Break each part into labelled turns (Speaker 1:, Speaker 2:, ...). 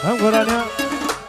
Speaker 1: هم گۆرانە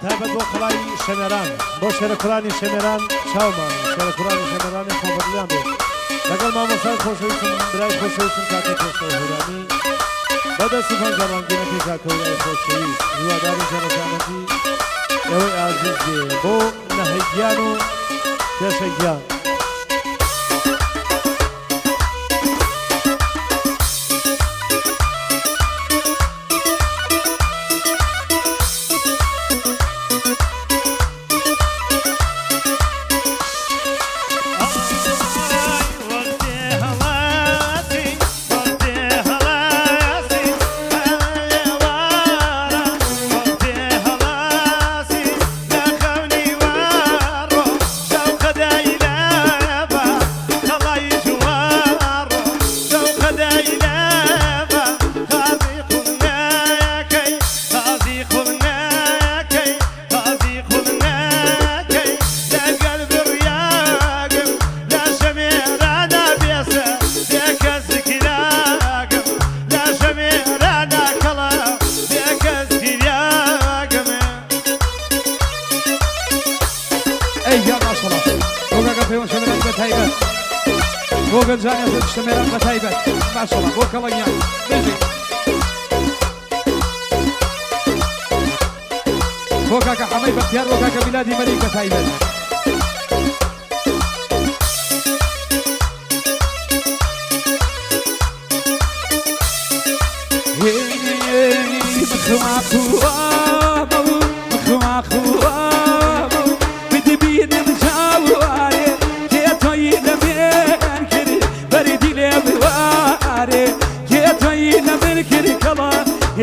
Speaker 1: تایبەت بۆ قەڵای شەمێران بۆ شێرەکوڕانی شەمێران چاومان شێرەکوڕانی شەمێرانی خۆبەدلیان بێت لەگەڵ مامۆستای خۆشەویستم برای خۆشەویستم کاکە پێشەوە هەورانی بەدەستی فەنجەڕانگیرەکەی کاکەورای خۆشەویست هیواداری جەرەجانەتی ئێوەی ئازیز بێ بۆ نەهەیگیان و پێشەگیان بۆ گەنجانێ شەمێران بە تایبەت ماشەڵڵا بۆ کەڵەنیان بژی بۆ کاکە حەمەی بەختیار بۆ کاکە میلادی مەلیک بە تایبەت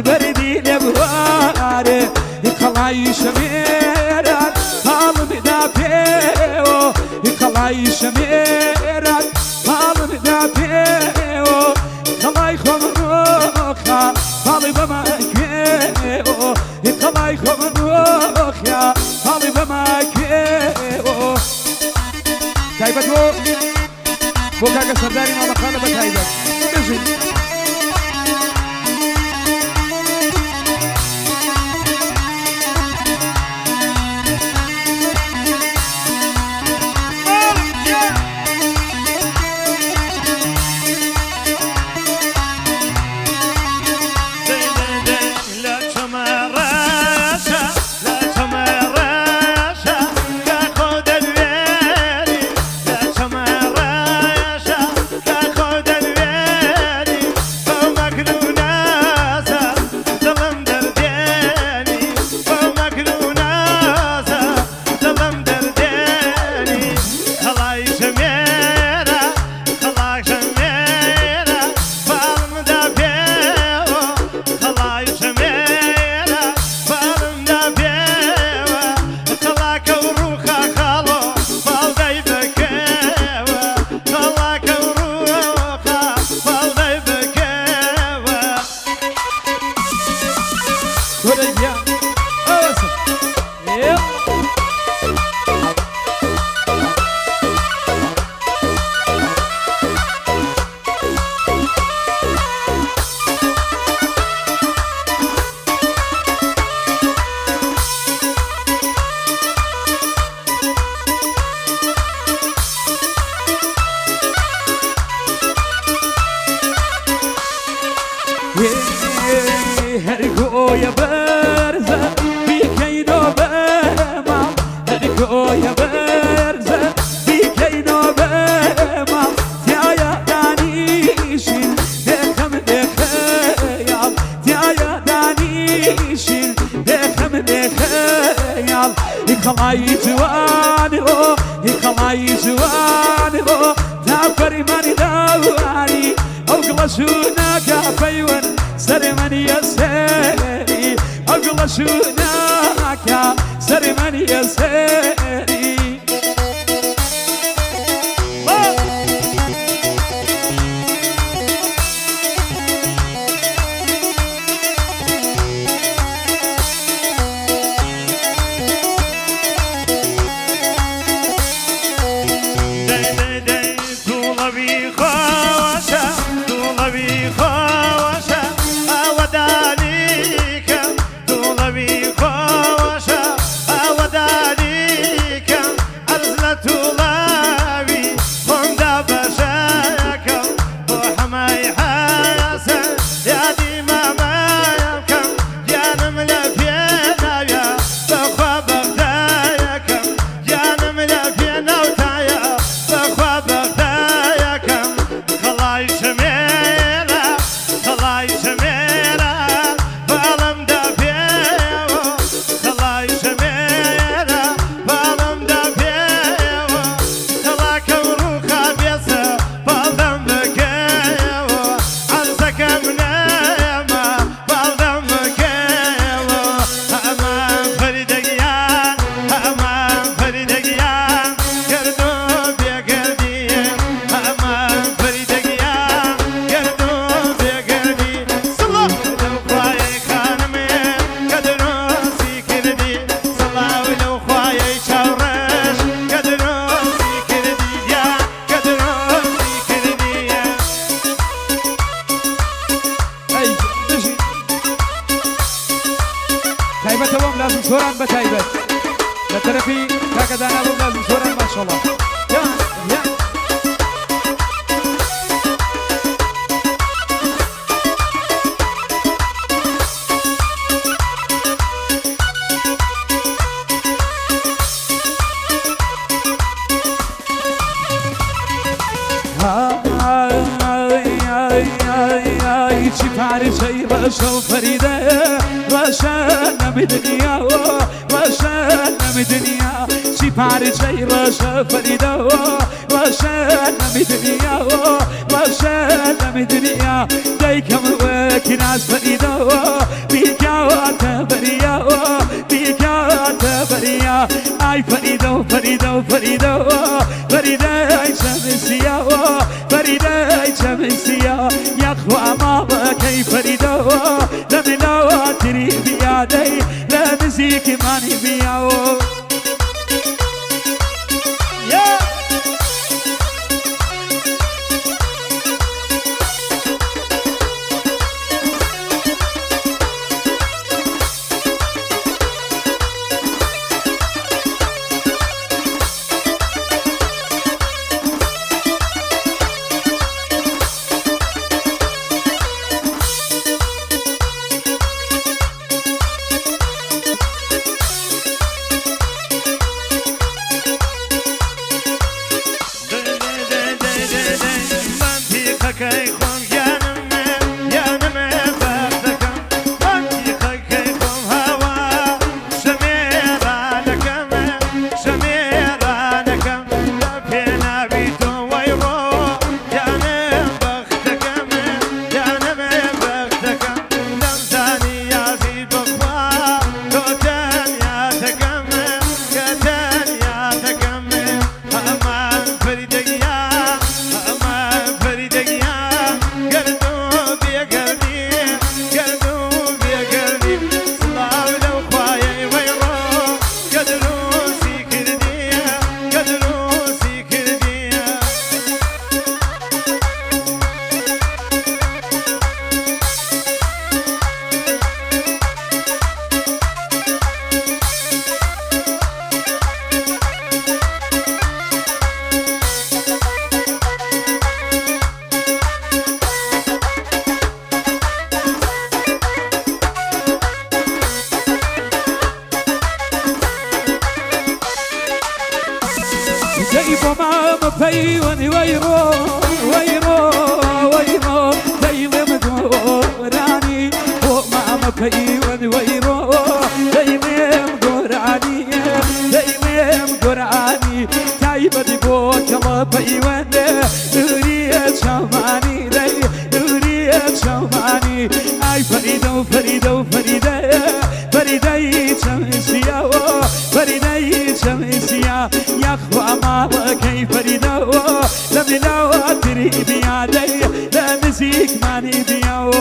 Speaker 2: بردي لبواري خلاي شميرات قال بدافيو خلاي شميرات قال بدافيو خلاي خمروخا قال بماكيو خلاي خمروخا قال بماكيو تايبتو بوكاكا سرداري ما خاله بتايبت بجي هرقو يا برزة في كينو بما هرقو يا برزة في كينو بما تيايا دانيشين دخم دخيال تيايا دانيشين دخم دخيال يخلاي جواني رو يخلاي جواني رو تافري ماني داواني أوقلشونا كافيون سرمن يسيري أقلشونا كافيون يسيري
Speaker 3: طولبي خوشة أودانيك طولبي خوشة
Speaker 2: سوران بتايبت لطرفي كاكا دانا ابو لازم سوران ما شاء الله يا شي رشا فريدة رشانا بدنيا رشانا بدنيا شي شي رشا فريدة رشانا بدنيا رشانا بدنيا دايكم وكناس فريدة بيكا تبريا بيكا تبريا اي فريدة فريدة فريدة فريدة اي شمسية فريدة اي شمسية يا اخوة ما بكي فريدة لملا تري بيادي لا مزيك ماني بياو جايبه مع مبيوني ويرو ويرو ويرو دايما مدوراني ومع مبيوني ويرو دايما مدوراني دايما مدوراني جايبه دي بوكلا بيوني نورية شماني داي نورية شماني اي فريدة فريدة فريدة فريدة شمسية فريدة شمسية يا اخوة ما بكي فريدة لم لا تري بيادي لا مزيك ماني بياو